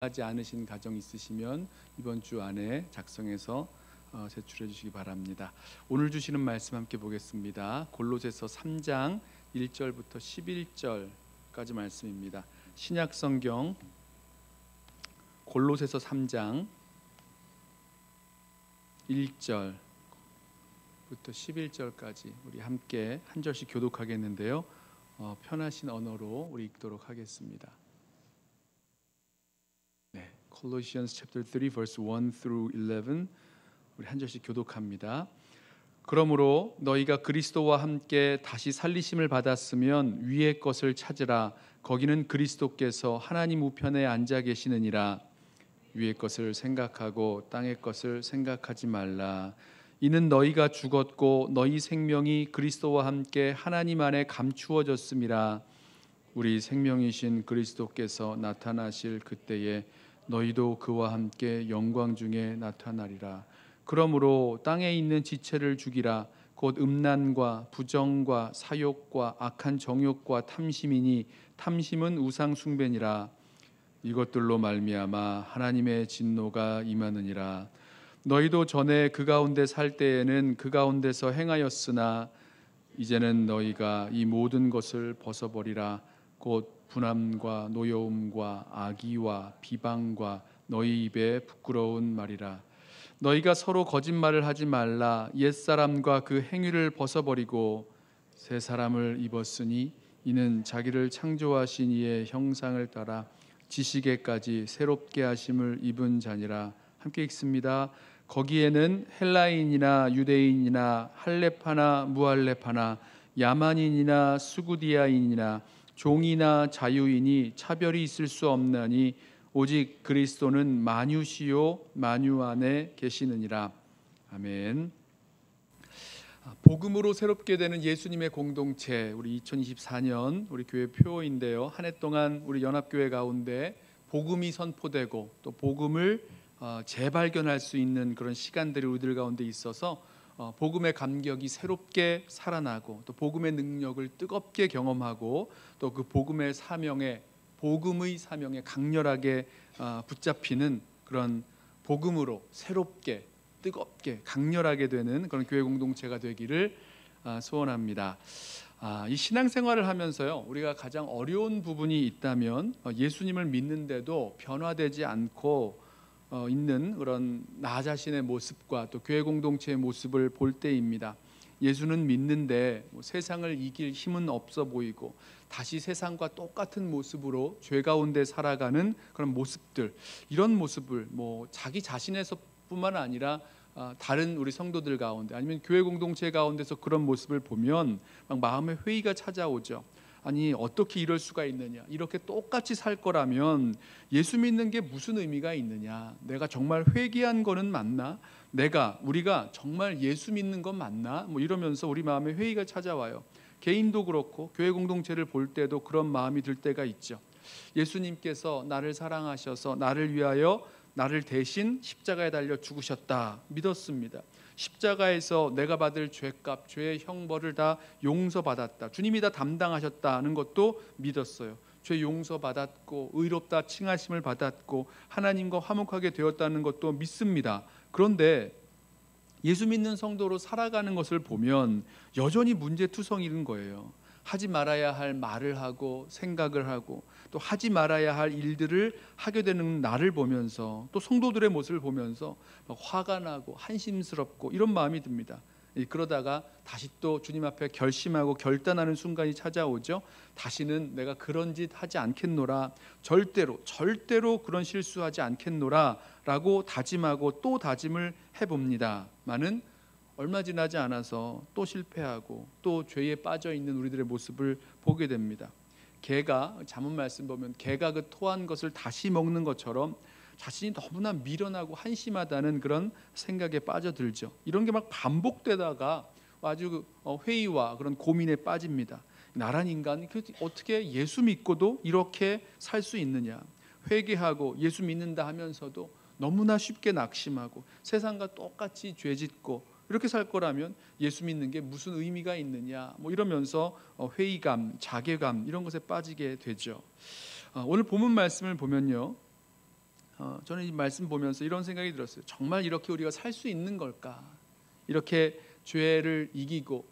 하지 않으신 가정 있으시면 이번 주 안에 작성해서 제출해 주시기 바랍니다. 오늘 주시는 말씀 함께 보겠습니다. 골로새서 3장 1절부터 11절까지 말씀입니다. 신약 성경 골로새서 3장 1절부터 11절까지 우리 함께 한 절씩 교독하겠는데요. 편하신 언어로 우리 읽도록 하겠습니다. Colossians chapter 3 verse 1 through 11 우리 한 절씩 교독합니다. 그러므로 너희가 그리스도와 함께 다시 살리심을 받았으면 위의 것을 찾으라. 거기는 그리스도께서 하나님 우편에 앉아 계시느니라. 위의 것을 생각하고 땅의 것을 생각하지 말라. 이는 너희가 죽었고 너희 생명이 그리스도와 함께 하나님 안에 감추어졌음이라. 우리 생명이신 그리스도께서 나타나실 그때에 너희도 그와 함께 영광 중에 나타나리라. 그러므로 땅에 있는 지체를 죽이라. 곧 음란과 부정과 사욕과 악한 정욕과 탐심이니 탐심은 우상 숭배니라. 이것들로 말미암아 하나님의 진노가 임하느니라. 너희도 전에 그 가운데 살 때에는 그 가운데서 행하였으나 이제는 너희가 이 모든 것을 벗어버리라. 곧 분함과 노여움과 악의와 비방과 너희 입에 부끄러운 말이라. 너희가 서로 거짓말을 하지 말라. 옛사람과 그 행위를 벗어버리고 새 사람을 입었으니 이는 자기를 창조하신 이의 형상을 따라 지식에까지 새롭게 하심을 입은 자니라. 함께 읽습니다. 거기에는 헬라인이나 유대인이나 할렙하나 무할렙하나 야만인이나 수구디아인이나 종이나 자유인이 차별이 있을 수 없나니 오직 그리스도는 만유시요 만유 안에 계시느니라. 아멘. 복음으로 새롭게 되는 예수님의 공동체, 우리 2024년 우리 교회 표인데요. 한 해 동안 우리 연합교회 가운데 복음이 선포되고 또 복음을 재발견할 수 있는 그런 시간들이 우리들 가운데 있어서 복음의 감격이 새롭게 살아나고 또 복음의 능력을 뜨겁게 경험하고 또 그 복음의 사명에 강렬하게 붙잡히는 그런 복음으로 새롭게 뜨겁게 강렬하게 되는 그런 교회 공동체가 되기를 소원합니다. 이 신앙생활을 하면서요, 우리가 가장 어려운 부분이 있다면 예수님을 믿는데도 변화되지 않고 있는 그런 나 자신의 모습과 또 교회 공동체의 모습을 볼 때입니다. 예수는 믿는데 세상을 이길 힘은 없어 보이고 다시 세상과 똑같은 모습으로 죄 가운데 살아가는 그런 모습들, 이런 모습을 자기 자신에서뿐만 아니라 다른 우리 성도들 가운데 아니면 교회 공동체 가운데서 그런 모습을 보면 막 마음에 회의가 찾아오죠. 아니 어떻게 이럴 수가 있느냐, 이렇게 똑같이 살 거라면 예수 믿는 게 무슨 의미가 있느냐, 내가 정말 회개한 거는 맞나, 우리가 정말 예수 믿는 건 맞나, 이러면서 우리 마음에 회의가 찾아와요. 개인도 그렇고 교회 공동체를 볼 때도 그런 마음이 들 때가 있죠. 예수님께서 나를 사랑하셔서 나를 위하여 나를 대신 십자가에 달려 죽으셨다 믿었습니다. 십자가에서 내가 받을 죄값, 죄의 형벌을 다 용서받았다, 주님이 다 담당하셨다는 것도 믿었어요. 죄 용서받았고 의롭다 칭하심을 받았고 하나님과 화목하게 되었다는 것도 믿습니다. 그런데 예수 믿는 성도로 살아가는 것을 보면 여전히 문제투성이인 거예요. 하지 말아야 할 말을 하고 생각을 하고 또 하지 말아야 할 일들을 하게 되는 나를 보면서 또 성도들의 모습을 보면서 화가 나고 한심스럽고 이런 마음이 듭니다. 그러다가 다시 또 주님 앞에 결심하고 결단하는 순간이 찾아오죠. 다시는 내가 그런 짓 하지 않겠노라, 절대로 그런 실수하지 않겠노라 라고 다짐하고 또 다짐을 해봅니다마는 얼마 지나지 않아서 또 실패하고 또 죄에 빠져 있는 우리들의 모습을 보게 됩니다. 개가, 잠언 말씀 보면 개가 그 토한 것을 다시 먹는 것처럼 자신이 너무나 미련하고 한심하다는 그런 생각에 빠져들죠. 이런 게 막 반복되다가 아주 회의와 그런 고민에 빠집니다. 나란 인간 어떻게 예수 믿고도 이렇게 살 수 있느냐, 회개하고 예수 믿는다 하면서도 너무나 쉽게 낙심하고 세상과 똑같이 죄짓고 이렇게 살 거라면 예수 믿는 게 무슨 의미가 있느냐, 이러면서 회의감, 자괴감 이런 것에 빠지게 되죠. 오늘 본문 말씀을 보면요, 저는 이 말씀 보면서 이런 생각이 들었어요. 정말 이렇게 우리가 살 수 있는 걸까? 이렇게 죄를 이기고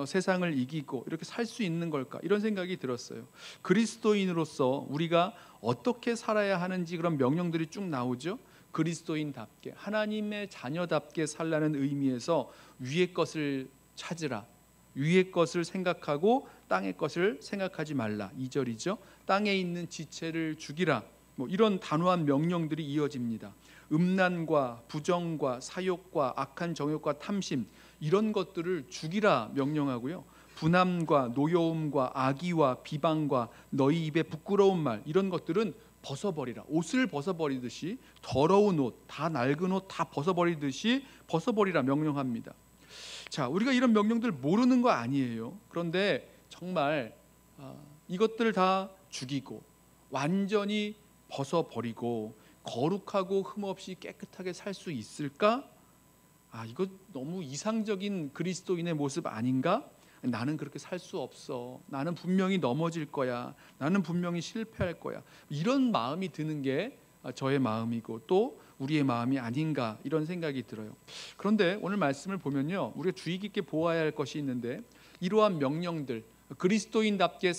세상을 이기고 이렇게 살 수 있는 걸까? 이런 생각이 들었어요. 그리스도인으로서 우리가 어떻게 살아야 하는지 그런 명령들이 쭉 나오죠. 그리스도인답게 하나님의 자녀답게 살라는 의미에서 위의 것을 찾으라. 위의 것을 생각하고 땅의 것을 생각하지 말라. 2절이죠. 땅에 있는 지체를 죽이라. 이런 단호한 명령들이 이어집니다. 음란과 부정과 사욕과 악한 정욕과 탐심, 이런 것들을 죽이라 명령하고요. 분함과 노여움과 악의와 비방과 너희 입에 부끄러운 말, 이런 것들은 벗어버리라. 옷을 벗어버리듯이 더러운 옷, 다 낡은 옷 다 벗어버리듯이 벗어버리라 명령합니다. 자, 우리가 이런 명령들 모르는 거 아니에요. 그런데 정말 이것들을 다 죽이고 완전히 벗어버리고 거룩하고 흠없이 깨끗하게 살 수 있을까? 이거 너무 이상적인 그리스도인의 모습 아닌가? 나는 그렇게 살 수 없어. 나는 분명히 넘어질 거야. 나는 분명히 실패할 거야. 이런 마음이 드는 게 저의 마음이고 또 우리의 마음이 아닌가, 이런 생각이 들어요. 그런데 오늘 말씀을 보면요, 우리가 주의 깊게 보아야 할 것이 있는데, 이러한 명령들, 그리스도인답게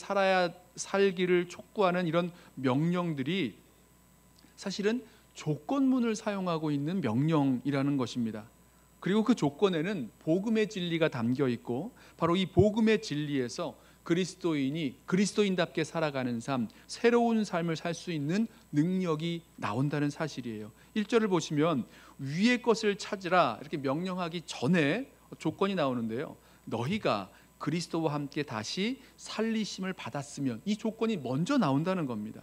살기를 촉구하는 이런 명령들이 사실은 조건문을 사용하고 있는 명령이라는 것입니다. 그리고 그 조건에는 복음의 진리가 담겨 있고, 바로 이 복음의 진리에서 그리스도인이 그리스도인답게 살아가는 삶, 새로운 삶을 살 수 있는 능력이 나온다는 사실이에요. 1절을 보시면 위의 것을 찾으라 이렇게 명령하기 전에 조건이 나오는데요, 너희가 그리스도와 함께 다시 살리심을 받았으면, 이 조건이 먼저 나온다는 겁니다.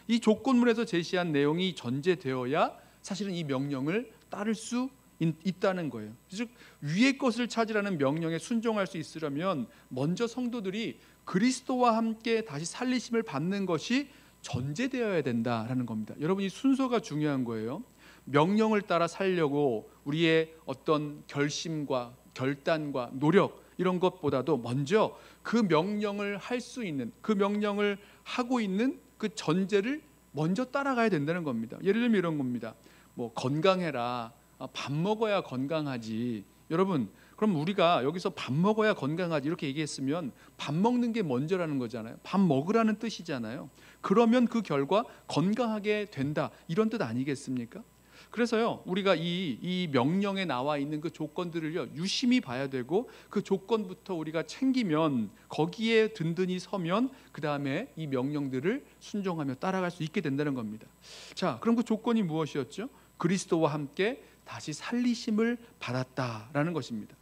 이 조건문에서 제시한 내용이 전제되어야 사실은 이 명령을 따를 수 있다는 거예요. 즉 위의 것을 찾으라는 명령에 순종할 수 있으려면 먼저 성도들이 그리스도와 함께 다시 살리심을 받는 것이 전제되어야 된다라는 겁니다. 여러분, 이 순서가 중요한 거예요. 명령을 따라 살려고 우리의 어떤 결심과 결단과 노력, 이런 것보다도 먼저 그 명령을 할 수 있는, 그 명령을 하고 있는 그 전제를 먼저 따라가야 된다는 겁니다. 예를 들면 이런 겁니다. 건강해라, 밥 먹어야 건강하지. 여러분, 그럼 우리가 여기서 밥 먹어야 건강하지 이렇게 얘기했으면 밥 먹는 게 먼저라는 거잖아요. 밥 먹으라는 뜻이잖아요. 그러면 그 결과 건강하게 된다, 이런 뜻 아니겠습니까? 그래서요, 우리가 이 명령에 나와 있는 그 조건들을요 유심히 봐야 되고, 그 조건부터 우리가 챙기면, 거기에 든든히 서면 그 다음에 이 명령들을 순종하며 따라갈 수 있게 된다는 겁니다. 자, 그럼 그 조건이 무엇이었죠? 그리스도와 함께 다시 살리심을 받았다라는 것입니다.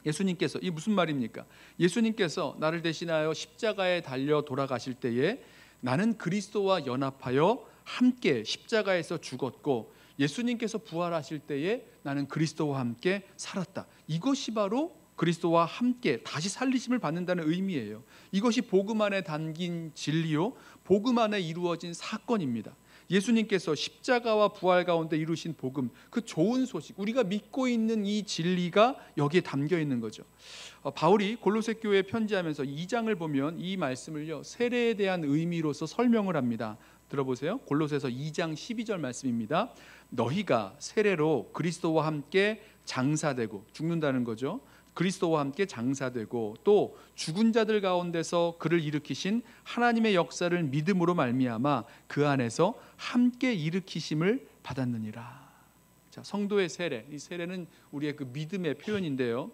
예수님께서, 이 무슨 말입니까? 예수님께서 나를 대신하여 십자가에 달려 돌아가실 때에 나는 그리스도와 연합하여 함께 십자가에서 죽었고, 예수님께서 부활하실 때에 나는 그리스도와 함께 살았다. 이것이 바로 그리스도와 함께 다시 살리심을 받는다는 의미예요. 이것이 복음 안에 담긴 진리요, 복음 안에 이루어진 사건입니다. 예수님께서 십자가와 부활 가운데 이루신 복음, 그 좋은 소식, 우리가 믿고 있는 이 진리가 여기에 담겨 있는 거죠. 바울이 골로새 교회에 편지하면서 2장을 보면 이 말씀을요 세례에 대한 의미로서 설명을 합니다. 들어보세요. 골로새서 2장 12절 말씀입니다. 너희가 세례로 그리스도와 함께 장사되고, 죽는다는 거죠. 그리스도와 함께 장사되고, 또 죽은 자들 가운데서 그를 일으키신 하나님의 역사를 믿음으로 말미암아 그 안에서 함께 일으키심을 받았느니라. 자, 성도의 세례, 이 세례는 우리의 그 믿음의 표현인데요,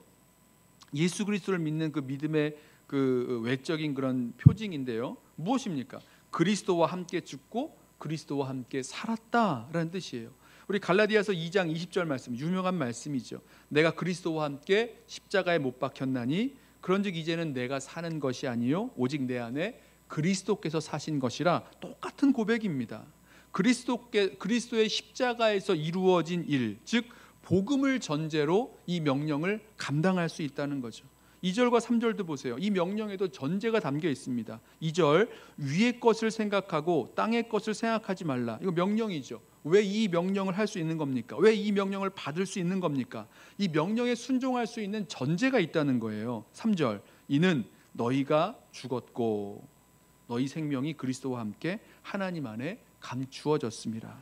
예수 그리스도를 믿는 그 믿음의 그 외적인 그런 표징인데요, 무엇입니까? 그리스도와 함께 죽고 그리스도와 함께 살았다라는 뜻이에요. 우리 갈라디아서 2장 20절 말씀, 유명한 말씀이죠. 내가 그리스도와 함께 십자가에 못 박혔나니 그런즉 이제는 내가 사는 것이 아니요 오직 내 안에 그리스도께서 사신 것이라. 똑같은 고백입니다. 그리스도의 십자가에서 이루어진 일, 즉 복음을 전제로 이 명령을 감당할 수 있다는 거죠. 2절과 3절도 보세요. 이 명령에도 전제가 담겨 있습니다. 2절, 위의 것을 생각하고 땅의 것을 생각하지 말라. 이거 명령이죠. 왜 이 명령을 할 수 있는 겁니까? 왜 이 명령을 받을 수 있는 겁니까? 이 명령에 순종할 수 있는 전제가 있다는 거예요. 3절, 이는 너희가 죽었고 너희 생명이 그리스도와 함께 하나님 안에 감추어졌습니다.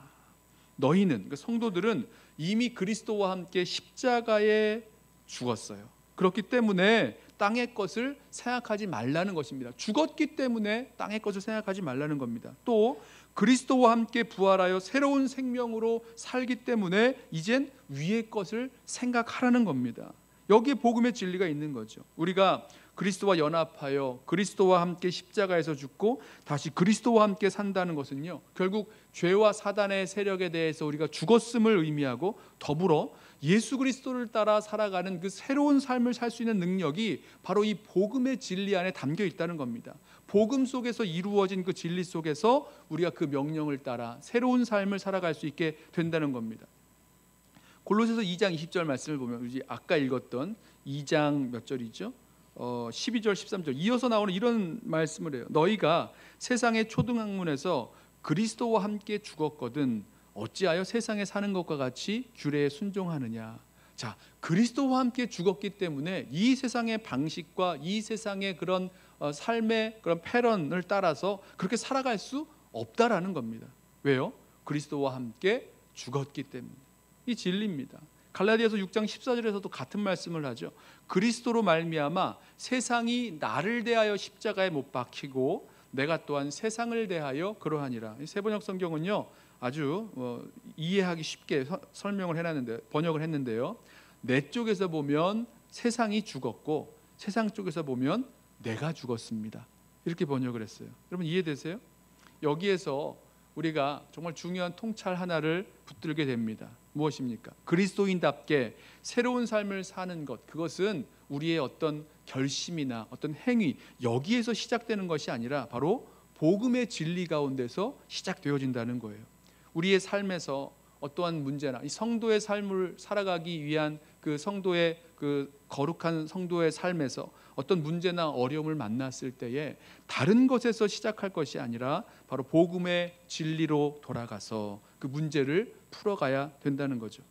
너희는, 그러니까 성도들은 이미 그리스도와 함께 십자가에 죽었어요. 그렇기 때문에 땅의 것을 생각하지 말라는 것입니다. 죽었기 때문에 땅의 것을 생각하지 말라는 겁니다. 또 그리스도와 함께 부활하여 새로운 생명으로 살기 때문에 이젠 위의 것을 생각하라는 겁니다. 여기에 복음의 진리가 있는 거죠. 우리가 그리스도와 연합하여 그리스도와 함께 십자가에서 죽고 다시 그리스도와 함께 산다는 것은요, 결국 죄와 사단의 세력에 대해서 우리가 죽었음을 의미하고 더불어 예수 그리스도를 따라 살아가는 그 새로운 삶을 살 수 있는 능력이 바로 이 복음의 진리 안에 담겨 있다는 겁니다. 복음 속에서 이루어진 그 진리 속에서 우리가 그 명령을 따라 새로운 삶을 살아갈 수 있게 된다는 겁니다. 골로새서 2장 20절 말씀을 보면 우리 아까 읽었던 2장 몇 절이죠? 12절 13절 이어서 나오는 이런 말씀을 해요. 너희가 세상의 초등학문에서 그리스도와 함께 죽었거든 어찌하여 세상에 사는 것과 같이 규례에 순종하느냐. 자, 그리스도와 함께 죽었기 때문에 이 세상의 방식과 이 세상의 그런 삶의 그런 패런을 따라서 그렇게 살아갈 수 없다라는 겁니다. 왜요? 그리스도와 함께 죽었기 때문에. 이 진리입니다. 갈라디아서 6장 14절에서도 같은 말씀을 하죠. 그리스도로 말미암아 세상이 나를 대하여 십자가에 못 박히고 내가 또한 세상을 대하여 그러하니라. 이 세번역 성경은요 아주 이해하기 쉽게 설명을 해놨는데 번역을 했는데요. 내 쪽에서 보면 세상이 죽었고 세상 쪽에서 보면 내가 죽었습니다. 이렇게 번역을 했어요. 여러분 이해되세요? 여기에서 우리가 정말 중요한 통찰 하나를 붙들게 됩니다. 무엇입니까? 그리스도인답게 새로운 삶을 사는 것, 그것은 우리의 어떤 결심이나 어떤 행위 여기에서 시작되는 것이 아니라 바로 복음의 진리 가운데서 시작되어진다는 거예요. 우리의 삶에서 어떠한 문제나 이 성도의 삶을 살아가기 위한 그 성도의 그 거룩한 성도의 삶에서 어떤 문제나 어려움을 만났을 때에 다른 것에서 시작할 것이 아니라 바로 복음의 진리로 돌아가서 그 문제를 풀어가야 된다는 거죠.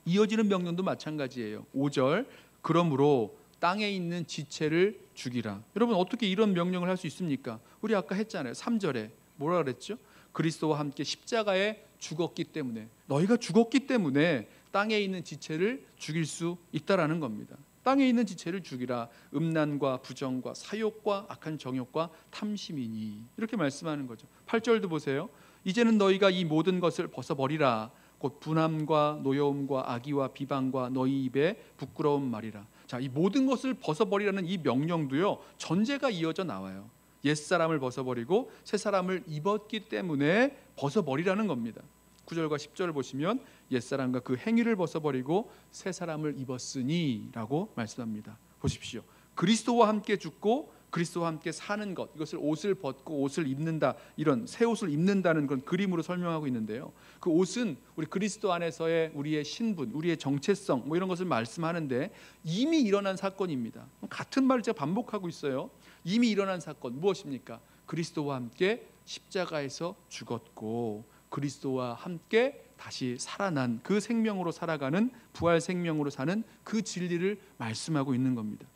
이어지는 명령도 마찬가지예요. 5절 그러므로 땅에 있는 지체를 죽이라. 여러분 어떻게 이런 명령을 할 수 있습니까? 우리 아까 했잖아요. 3절에 뭐라 그랬죠? 그리스도와 함께 십자가에 죽었기 때문에 너희가 죽었기 때문에 땅에 있는 지체를 죽일 수 있다라는 겁니다. 땅에 있는 지체를 죽이라. 음란과 부정과 사욕과 악한 정욕과 탐심이니 이렇게 말씀하는 거죠. 8절도 보세요. 이제는 너희가 이 모든 것을 벗어버리라. 곧 분함과 노여움과 악의와 비방과 너희 입에 부끄러운 말이라. 자, 이 모든 것을 벗어버리라는 이 명령도요 전제가 이어져 나와요. 옛사람을 벗어버리고 새사람을 입었기 때문에 벗어버리라는 겁니다. 9절과 10절을 보시면 옛사람과 그 행위를 벗어버리고 새사람을 입었으니 라고 말씀합니다. 보십시오. 그리스도와 함께 죽고 그리스도와 함께 사는 것, 이것을 옷을 벗고 옷을 입는다, 이런 새 옷을 입는다는 그런 그림으로 설명하고 있는데요. 그 옷은 우리 그리스도 안에서의 우리의 신분, 우리의 정체성 뭐 이런 것을 말씀하는데 이미 일어난 사건입니다. 같은 말을 제가 반복하고 있어요. 이미 일어난 사건 무엇입니까? 그리스도와 함께 십자가에서 죽었고 그리스도와 함께 다시 살아난 그 생명으로 살아가는 부활 생명으로 사는 그 진리를 말씀하고 있는 겁니다.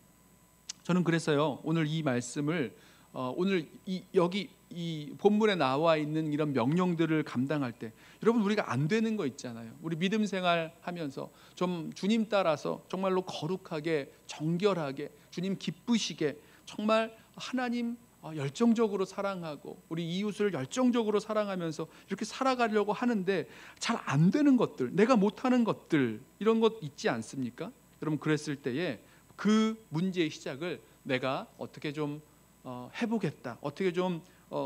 저는 그래서요 오늘 이 말씀을 오늘 여기 이 본문에 나와 있는 이런 명령들을 감당할 때 여러분 우리가 안 되는 거 있잖아요. 우리 믿음 생활 하면서 좀 주님 따라서 정말로 거룩하게 정결하게 주님 기쁘시게 정말 하나님 열정적으로 사랑하고 우리 이웃을 열정적으로 사랑하면서 이렇게 살아가려고 하는데 잘 안 되는 것들, 내가 못하는 것들 이런 것 있지 않습니까? 여러분 그랬을 때에 그 문제의 시작을 내가 어떻게 좀 해보겠다, 어떻게 좀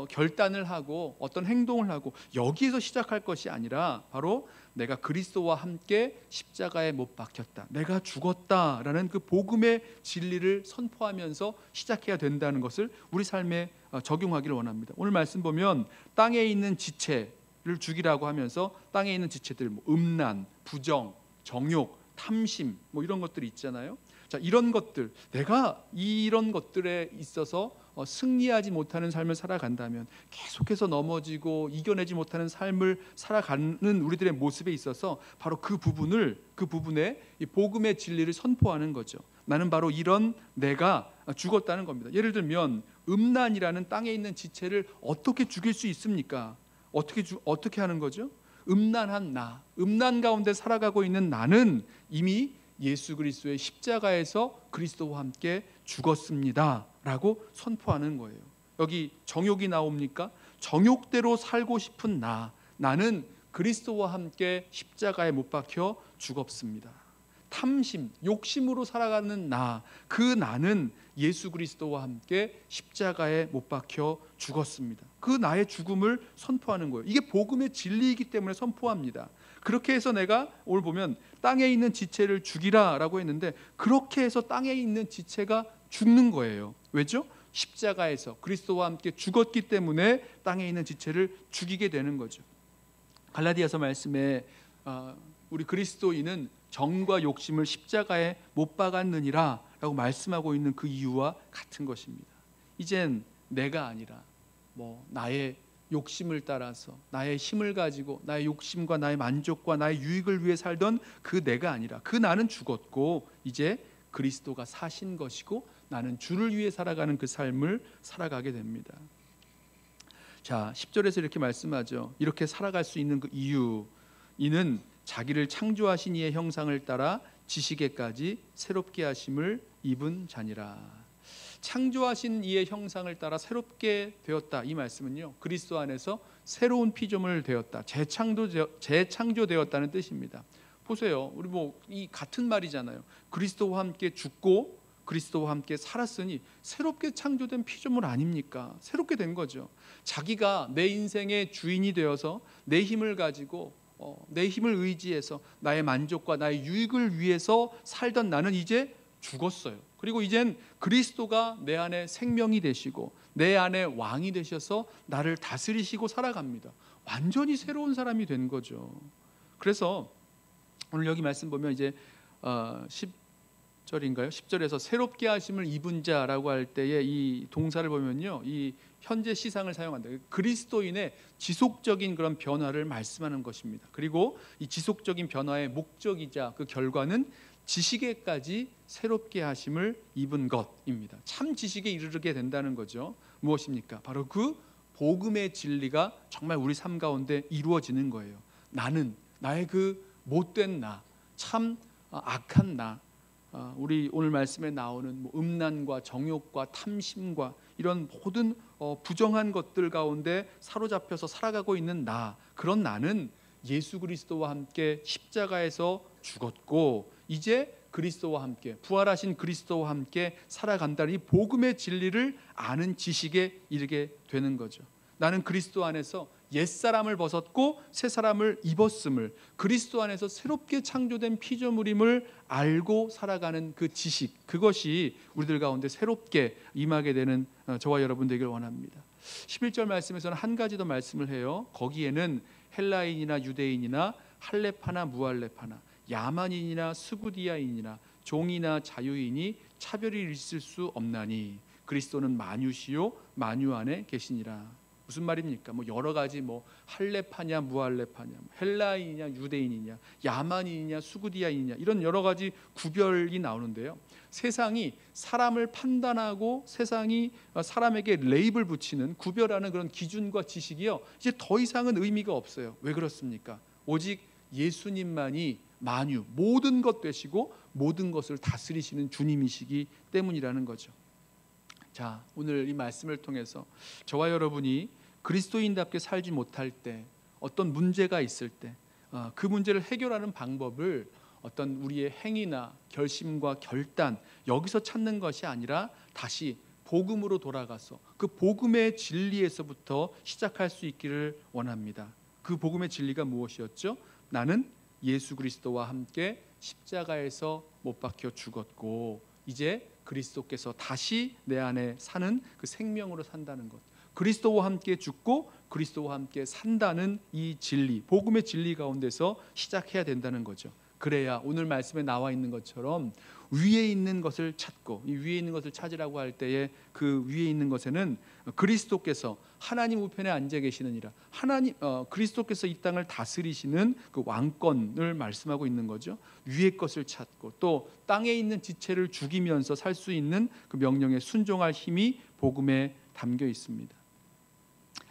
결단을 하고 어떤 행동을 하고 여기에서 시작할 것이 아니라 바로 내가 그리스도와 함께 십자가에 못 박혔다, 내가 죽었다라는 그 복음의 진리를 선포하면서 시작해야 된다는 것을 우리 삶에 적용하기를 원합니다. 오늘 말씀 보면 땅에 있는 지체를 죽이라고 하면서 땅에 있는 지체들 음란, 부정, 정욕, 탐심 뭐 이런 것들이 있잖아요. 자, 이런 것들, 내가 이런 것들에 있어서 승리하지 못하는 삶을 살아간다면 계속해서 넘어지고 이겨내지 못하는 삶을 살아가는 우리들의 모습에 있어서 바로 그 부분에 이 복음의 진리를 선포하는 거죠. 나는 바로 이런 내가 죽었다는 겁니다. 예를 들면 음란이라는 땅에 있는 지체를 어떻게 죽일 수 있습니까? 어떻게 하는 거죠? 음란한 나, 음란 가운데 살아가고 있는 나는 이미 예수 그리스도의 십자가에서 그리스도와 함께 죽었습니다 라고 선포하는 거예요. 여기 정욕이 나옵니까? 정욕대로 살고 싶은 나는 그리스도와 함께 십자가에 못 박혀 죽었습니다. 탐심, 욕심으로 살아가는 그 나는 예수 그리스도와 함께 십자가에 못 박혀 죽었습니다. 그 나의 죽음을 선포하는 거예요. 이게 복음의 진리이기 때문에 선포합니다. 그렇게 해서 내가 오늘 보면 땅에 있는 지체를 죽이라 라고 했는데 그렇게 해서 땅에 있는 지체가 죽는 거예요. 왜죠? 십자가에서 그리스도와 함께 죽었기 때문에 땅에 있는 지체를 죽이게 되는 거죠. 갈라디아서 말씀에 우리 그리스도인은 정과 욕심을 십자가에 못 박았느니라 라고 말씀하고 있는 그 이유와 같은 것입니다. 이젠 내가 아니라 나의 욕심을 따라서 나의 힘을 가지고 나의 욕심과 나의 만족과 나의 유익을 위해 살던 그 내가 아니라 그 나는 죽었고 이제 그리스도가 사신 것이고 나는 주를 위해 살아가는 그 삶을 살아가게 됩니다. 자, 10절에서 이렇게 말씀하죠. 이렇게 살아갈 수 있는 그 이유, 이는 자기를 창조하신 이의 형상을 따라 지식에까지 새롭게 하심을 입은 자니라. 창조하신 이의 형상을 따라 새롭게 되었다. 이 말씀은요, 그리스도 안에서 새로운 피조물 되었다, 재창조되었다는 뜻입니다. 보세요, 우리 이 같은 말이잖아요. 그리스도와 함께 죽고 그리스도와 함께 살았으니 새롭게 창조된 피조물 아닙니까? 새롭게 된 거죠. 자기가 내 인생의 주인이 되어서 내 힘을 가지고 내 힘을 의지해서 나의 만족과 나의 유익을 위해서 살던 나는 이제 죽었어요. 그리고 이젠 그리스도가 내 안에 생명이 되시고 내 안에 왕이 되셔서 나를 다스리시고 살아갑니다. 완전히 새로운 사람이 된 거죠. 그래서 오늘 여기 말씀 보면 이제 10절인가요? 10절에서 새롭게 하심을 입은 자라고 할 때에 이 동사를 보면요, 이 현재 시상을 사용한다. 그리스도인의 지속적인 그런 변화를 말씀하는 것입니다. 그리고 이 지속적인 변화의 목적이자 그 결과는 지식에까지 새롭게 하심을 입은 것입니다. 참 지식에 이르게 된다는 거죠. 무엇입니까? 바로 그 복음의 진리가 정말 우리 삶 가운데 이루어지는 거예요. 나의 그 못된 참 악한 우리 오늘 말씀에 나오는 음란과 정욕과 탐심과 이런 모든 부정한 것들 가운데 사로잡혀서 살아가고 있는 그런 나는 예수 그리스도와 함께 십자가에서 죽었고 이제 그리스도와 함께 부활하신 그리스도와 함께 살아간다는 이 복음의 진리를 아는 지식에 이르게 되는 거죠. 나는 그리스도 안에서 옛사람을 벗었고 새사람을 입었음을, 그리스도 안에서 새롭게 창조된 피조물임을 알고 살아가는 그 지식, 그것이 우리들 가운데 새롭게 임하게 되는 저와 여러분 되길 원합니다. 11절 말씀에서는 한 가지 더 말씀을 해요. 거기에는 헬라인이나 유대인이나 할레파나 무할레파나, 야만인이나 스구디아인이나 종이나 자유인이 차별이 있을 수 없나니 그리스도는 만유시요 만유 안에 계시니라. 무슨 말입니까? 여러 가지 할레파냐 무할레파냐, 헬라인이냐 유대인이냐, 야만인이냐 수구디아인이냐, 이런 여러 가지 구별이 나오는데요. 세상이 사람을 판단하고 세상이 사람에게 레이블 붙이는, 구별하는 그런 기준과 지식이요, 이제 더 이상은 의미가 없어요. 왜 그렇습니까? 오직 예수님만이 만유, 모든 것 되시고 모든 것을 다스리시는 주님이시기 때문이라는 거죠. 자, 오늘 이 말씀을 통해서 저와 여러분이 그리스도인답게 살지 못할 때, 어떤 문제가 있을 때 그 문제를 해결하는 방법을 어떤 우리의 행위나 결심과 결단, 여기서 찾는 것이 아니라 다시 복음으로 돌아가서 그 복음의 진리에서부터 시작할 수 있기를 원합니다. 그 복음의 진리가 무엇이었죠? 나는 예수 그리스도와 함께 십자가에서 못 박혀 죽었고 이제 그리스도께서 다시 내 안에 사는 그 생명으로 산다는 것, 그리스도와 함께 죽고 그리스도와 함께 산다는 이 진리, 복음의 진리 가운데서 시작해야 된다는 거죠. 그래야 오늘 말씀에 나와 있는 것처럼 위에 있는 것을 찾고, 이 위에 있는 것을 찾으라고 할 때에 그 위에 있는 것에는 그리스도께서 하나님 우편에 앉아 계시느니라, 그리스도께서 이 땅을 다스리시는 그 왕권을 말씀하고 있는 거죠. 위의 것을 찾고 또 땅에 있는 지체를 죽이면서 살 수 있는 그 명령에 순종할 힘이 복음에 담겨 있습니다.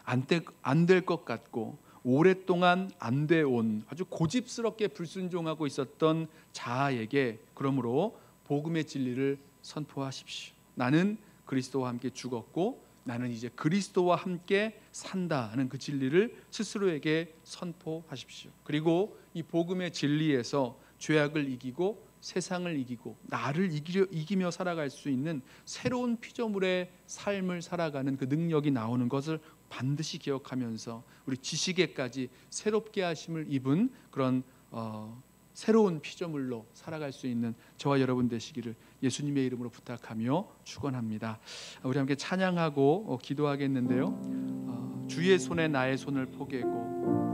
안 될 것 같고 오랫동안 안 돼 온 아주 고집스럽게 불순종하고 있었던 자아에게 그러므로 복음의 진리를 선포하십시오. 나는 그리스도와 함께 죽었고 나는 이제 그리스도와 함께 산다는 그 진리를 스스로에게 선포하십시오. 그리고 이 복음의 진리에서 죄악을 이기고 세상을 이기고 나를 이기며 살아갈 수 있는 새로운 피조물의 삶을 살아가는 그 능력이 나오는 것을 반드시 기억하면서 우리 지식에까지 새롭게 하심을 입은 그런 새로운 피조물로 살아갈 수 있는 저와 여러분 되시기를 예수님의 이름으로 부탁하며 축원합니다. 우리 함께 찬양하고 기도하겠는데요. 주의 손에 나의 손을 포개고